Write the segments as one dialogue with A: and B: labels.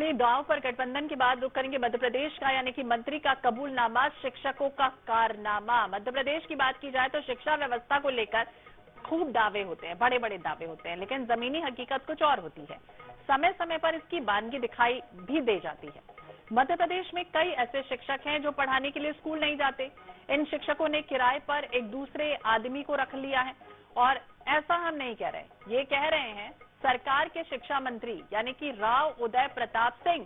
A: चलिए, गांव पर गठबंधन के बाद रुक करेंगे मध्य प्रदेश का, यानी कि मंत्री का कबूलनामा, शिक्षकों का कारनामा। मध्य प्रदेश की बात की जाए तो शिक्षा व्यवस्था को लेकर खूब दावे होते हैं, बड़े बड़े दावे होते हैं, लेकिन जमीनी हकीकत कुछ और होती है। समय समय पर इसकी बानगी दिखाई भी दे जाती है। मध्य प्रदेश में कई ऐसे शिक्षक हैं जो पढ़ाने के लिए स्कूल नहीं जाते। इन शिक्षकों ने किराए पर एक दूसरे आदमी को रख लिया है। और ऐसा हम नहीं कह रहे, ये कह रहे हैं सरकार के शिक्षा मंत्री यानी कि राव उदय प्रताप सिंह।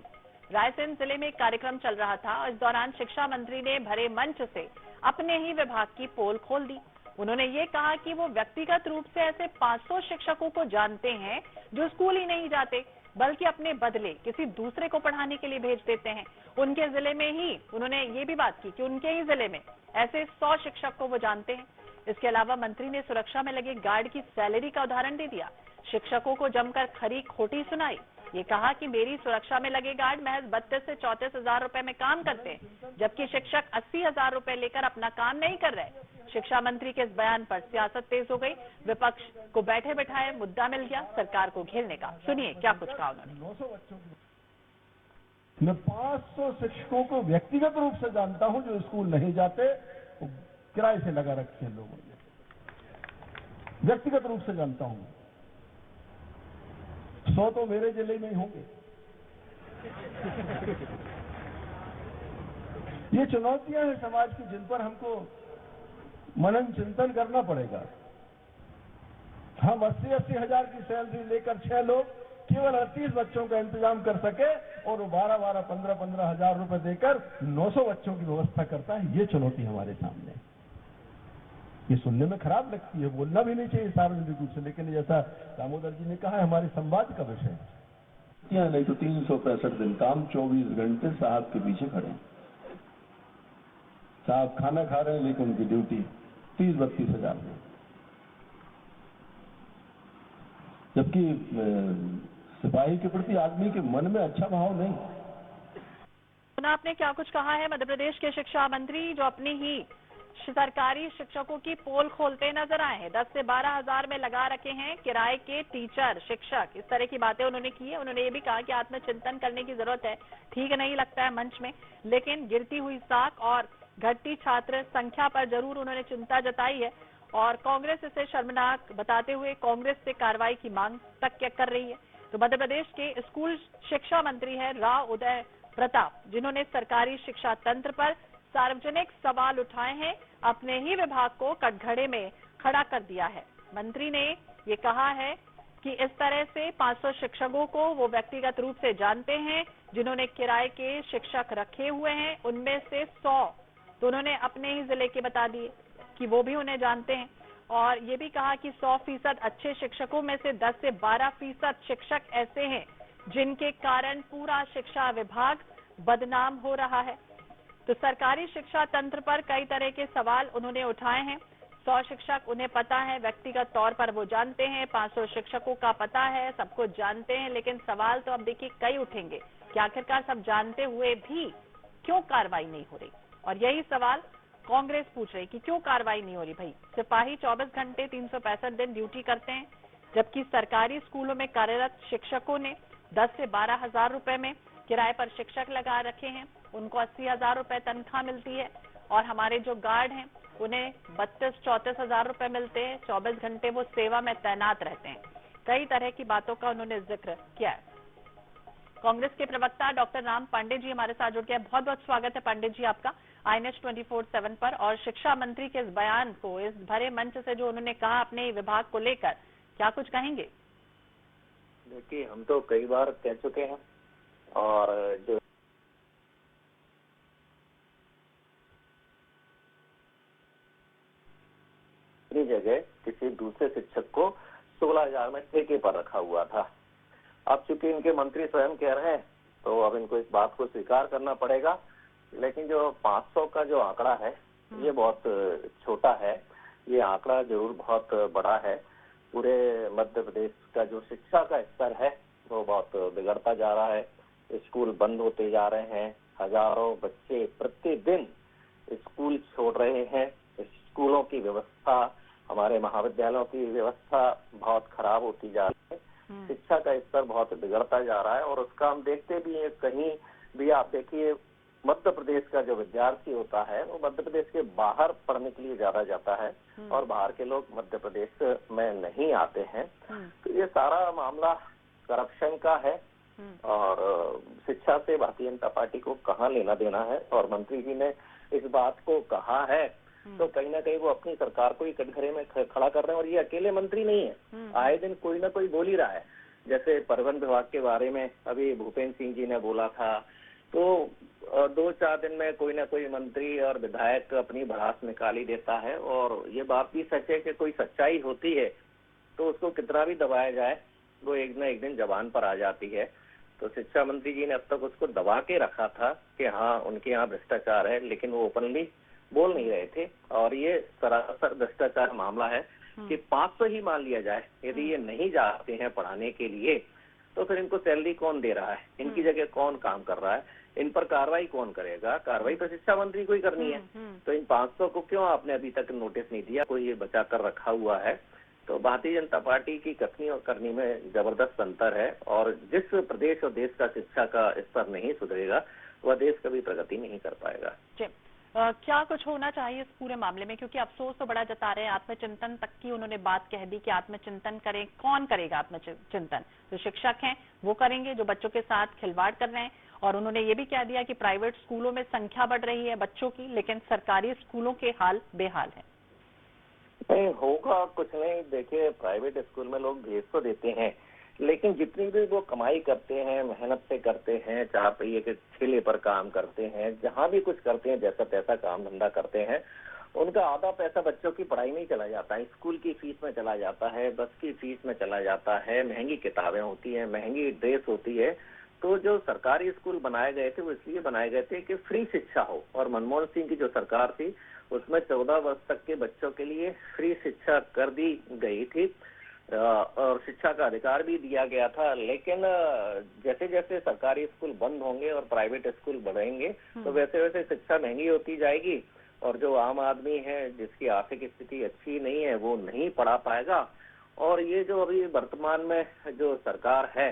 A: रायसेन जिले में एक कार्यक्रम चल रहा था। इस दौरान शिक्षा मंत्री ने भरे मंच से अपने ही विभाग की पोल खोल दी। उन्होंने ये कहा कि वो व्यक्तिगत रूप से ऐसे 500 शिक्षकों को जानते हैं जो स्कूल ही नहीं जाते, बल्कि अपने बदले किसी दूसरे को पढ़ाने के लिए भेज देते हैं। उनके जिले में ही उन्होंने ये भी बात की कि उनके ही जिले में ऐसे 100 शिक्षक को वो जानते हैं। इसके अलावा मंत्री ने सुरक्षा में लगे गार्ड की सैलरी का उदाहरण दे दिया। शिक्षकों को जमकर खरी खोटी सुनाई। ये कहा कि मेरी सुरक्षा में लगे गार्ड महज 32 से 34 हजार रुपए में काम करते हैं, जबकि शिक्षक 80 हजार रुपए लेकर अपना काम नहीं कर रहे। शिक्षा मंत्री के इस बयान पर सियासत तेज हो गई। विपक्ष को बैठे बैठाए मुद्दा मिल गया सरकार को घेरने का। सुनिए क्या कुछ कहा उन्होंने।
B: मैं 500 शिक्षकों को व्यक्तिगत रूप से जानता हूं जो स्कूल नहीं जाते, किराए से लगा रखे हैं लोगों ने, व्यक्तिगत रूप से जानता हूं। 100 तो मेरे जिले में ही होंगे। ये चुनौतियां हैं समाज की, जिन पर हमको मनन चिंतन करना पड़ेगा। हम 80-80 हजार की सैलरी लेकर 6 लोग केवल 38 बच्चों का इंतजाम कर सके और 12-12, 15-15 हजार रुपए देकर 900 बच्चों की व्यवस्था करता है। ये चुनौती हमारे सामने। ये सुनने में खराब लगती है, बोलना भी नहीं चाहिए सार्वजनिक रूप से, लेकिन जैसा दामोदर जी ने कहा है, हमारे संवाद का विषय है।
C: नहीं तो 365 दिन काम, 24 घंटे साहब के पीछे खड़े। साहब खाना खा रहे हैं लेकिन उनकी ड्यूटी 30-32 हजार में, जबकि सिपाही के प्रति आदमी के मन में अच्छा भाव नहीं।
A: आपने क्या कुछ कहा है मध्य प्रदेश के शिक्षा मंत्री, जो अपनी ही सरकारी शिक्षकों की पोल खोलते नजर आए हैं। 10 से 12 हजार में लगा रखे हैं किराए के टीचर, शिक्षक। इस तरह की बातें उन्होंने की है। उन्होंने ये भी कहा कि आत्मचिंतन करने की जरूरत है। ठीक नहीं लगता है मंच में, लेकिन गिरती हुई साख और घटती छात्र संख्या पर जरूर उन्होंने चिंता जताई है। और कांग्रेस इसे शर्मनाक बताते हुए कांग्रेस से कार्रवाई की मांग तक कर रही है। तो मध्य प्रदेश के स्कूल शिक्षा मंत्री है राव उदय प्रताप, जिन्होंने सरकारी शिक्षा तंत्र पर सार्वजनिक सवाल उठाए हैं। अपने ही विभाग को कटघरे में खड़ा कर दिया है। मंत्री ने ये कहा है कि इस तरह से 500 शिक्षकों को वो व्यक्तिगत रूप से जानते हैं, जिन्होंने किराए के शिक्षक रखे हुए हैं। उनमें से 100 तो उन्होंने अपने ही जिले के बता दिए कि वो भी उन्हें जानते हैं। और ये भी कहा कि 100% अच्छे शिक्षकों में से 10 से 12% शिक्षक ऐसे हैं जिनके कारण पूरा शिक्षा विभाग बदनाम हो रहा है। तो सरकारी शिक्षा तंत्र पर कई तरह के सवाल उन्होंने उठाए हैं। 100 शिक्षक उन्हें पता है, व्यक्तिगत तौर पर वो जानते हैं। 500 शिक्षकों का पता है, सबको जानते हैं। लेकिन सवाल तो अब देखिए कई उठेंगे कि आखिरकार सब जानते हुए भी क्यों कार्रवाई नहीं हो रही। और यही सवाल कांग्रेस पूछ रही कि क्यों कार्रवाई नहीं हो रही। भाई, सिपाही 24 घंटे 365 दिन ड्यूटी करते हैं, जबकि सरकारी स्कूलों में कार्यरत शिक्षकों ने 10 से 12 हजार रुपए में किराए पर शिक्षक लगा रखे हैं। उनको 80 हजार रुपए तनख्वाह मिलती है। और हमारे जो गार्ड हैं उन्हें 32-34 हजार रुपए मिलते हैं। 24 घंटे वो सेवा में तैनात रहते हैं। कई तरह की बातों का उन्होंने जिक्र किया है। कांग्रेस के प्रवक्ता डॉक्टर राम पांडे जी हमारे साथ जुड़ गए। बहुत बहुत स्वागत है पांडे जी आपका INS 24/7 पर। और शिक्षा मंत्री के इस बयान को, इस भरे मंच से जो उन्होंने कहा अपने विभाग को लेकर, क्या कुछ कहेंगे?
D: देखिए, हम तो कई बार कह चुके हैं और जो जगह किसी दूसरे शिक्षक को 16 हजार में ठेके पर रखा हुआ था। अब चूंकि इनके मंत्री स्वयं कह रहे हैं तो अब इनको इस बात को स्वीकार करना पड़ेगा। लेकिन जो 500 का जो आंकड़ा है ये बहुत छोटा है। ये आंकड़ा जरूर बहुत बड़ा है। पूरे मध्य प्रदेश का जो शिक्षा का स्तर है वो बहुत बिगड़ता जा रहा है। स्कूल बंद होते जा रहे हैं। हजारों बच्चे प्रतिदिन स्कूल छोड़ रहे हैं। स्कूलों की व्यवस्था, हमारे महाविद्यालयों की व्यवस्था बहुत खराब होती जा रही है। शिक्षा का स्तर बहुत बिगड़ता जा रहा है और उसका हम देखते भी हैं। कहीं भी आप देखिए, मध्य प्रदेश का जो विद्यार्थी होता है वो मध्य प्रदेश के बाहर पढ़ने के लिए ज्यादा जाता है और बाहर के लोग मध्य प्रदेश में नहीं आते हैं। तो ये सारा मामला करप्शन का है और शिक्षा से भारतीय जनता पार्टी को कहाँ लेना देना है। और मंत्री जी ने इस बात को कहा है तो कहीं ना कहीं वो अपनी सरकार को ही कटघरे में खड़ा कर रहे हैं। और ये अकेले मंत्री नहीं है, आए दिन कोई ना कोई बोल ही रहा है। जैसे परिवहन विभाग के बारे में अभी भूपेंद्र सिंह जी ने बोला था, तो 2-4 दिन में कोई ना कोई मंत्री और विधायक अपनी भड़ास निकाल ही देता है। और ये बात भी सच है कि कोई सच्चाई होती है तो उसको कितना भी दबाया जाए वो एक न एक दिन जबान पर आ जाती है। तो शिक्षा मंत्री जी ने अब तक उसको दबा के रखा था कि हाँ उनके यहाँ भ्रष्टाचार है, लेकिन वो ओपनली बोल नहीं रहे थे। और ये सरासर भ्रष्टाचार मामला है कि 500 ही मान लिया जाए, यदि ये नहीं जाते हैं पढ़ाने के लिए तो फिर इनको सैलरी कौन दे रहा है, इनकी जगह कौन काम कर रहा है, इन पर कार्रवाई कौन करेगा? कार्रवाई तो शिक्षा मंत्री को ही करनी है। तो इन 500 को क्यों आपने अभी तक नोटिस नहीं दिया? कोई ये बचा कर रखा हुआ है। तो भारतीय जनता पार्टी की कथनी और करनी में जबरदस्त अंतर है। और जिस प्रदेश और देश का शिक्षा का स्तर नहीं सुधरेगा वह देश कभी प्रगति नहीं कर पाएगा।
A: क्या कुछ होना चाहिए इस पूरे मामले में? क्योंकि अफसोस तो बड़ा जता रहे हैं, आत्मचिंतन तक की उन्होंने बात कह दी कि आत्मचिंतन करें। कौन करेगा आत्मचिंतन? जो शिक्षक हैं वो करेंगे, जो बच्चों के साथ खिलवाड़ कर रहे हैं। और उन्होंने ये भी कह दिया कि प्राइवेट स्कूलों में संख्या बढ़ रही है बच्चों की, लेकिन सरकारी स्कूलों के हाल बेहाल है।
D: नहीं होगा कुछ नहीं। देखिए, प्राइवेट स्कूल में लोग भेज तो देते हैं, लेकिन जितनी भी वो कमाई करते हैं, मेहनत से करते हैं, चार पहिए के ठेले पर काम करते हैं, जहाँ भी कुछ करते हैं, जैसा तैसा काम धंधा करते हैं, उनका आधा पैसा बच्चों की पढ़ाई में ही चला जाता है, स्कूल की फीस में चला जाता है, बस की फीस में चला जाता है, महंगी किताबें होती हैं, महंगी ड्रेस होती है। तो जो सरकारी स्कूल बनाए गए थे वो इसलिए बनाए गए थे कि फ्री शिक्षा हो। और मनमोहन सिंह की जो सरकार थी उसमें 14 वर्ष तक के बच्चों के लिए फ्री शिक्षा कर दी गई थी और शिक्षा का अधिकार भी दिया गया था। लेकिन जैसे जैसे सरकारी स्कूल बंद होंगे और प्राइवेट स्कूल बढ़ेंगे तो वैसे वैसे शिक्षा महंगी होती जाएगी और जो आम आदमी है जिसकी आर्थिक स्थिति अच्छी नहीं है वो नहीं पढ़ा पाएगा। और ये जो अभी वर्तमान में जो सरकार है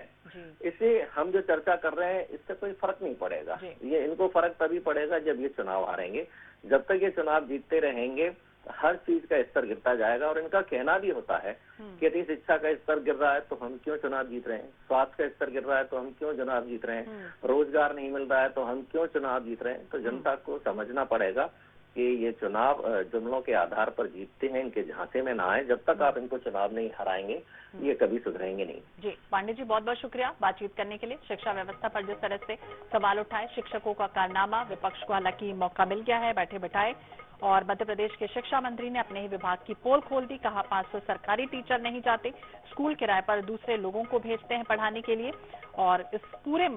D: इसे हम जो चर्चा कर रहे हैं इससे कोई फर्क नहीं पड़ेगा। ये इनको फर्क तभी पड़ेगा जब ये चुनाव हारेंगे। जब तक ये चुनाव जीतते रहेंगे हर चीज का स्तर गिरता जाएगा। और इनका कहना भी होता है कि यदि शिक्षा का स्तर गिर रहा है तो हम क्यों चुनाव जीत रहे हैं, स्वास्थ्य का स्तर गिर रहा है तो हम क्यों चुनाव जीत रहे हैं, रोजगार नहीं मिल रहा है तो हम क्यों चुनाव जीत रहे हैं। तो जनता को समझना पड़ेगा कि ये चुनाव जुमलों के आधार पर जीतते हैं, इनके झांसे में ना आए। जब तक आप इनको चुनाव नहीं हराएंगे ये कभी सुधरेंगे नहीं।
A: जी पांडे जी, बहुत बहुत शुक्रिया बातचीत करने के लिए। शिक्षा व्यवस्था पर जिस तरह से सवाल उठाए, शिक्षकों का कारनामा, विपक्ष को हालांकि मौका मिल गया है बैठे बिठाए। और मध्य प्रदेश के शिक्षा मंत्री ने अपने ही विभाग की पोल खोल दी। कहा 500 सरकारी टीचर नहीं जाते, स्कूल किराए पर दूसरे लोगों को भेजते हैं पढ़ाने के लिए। और इस पूरे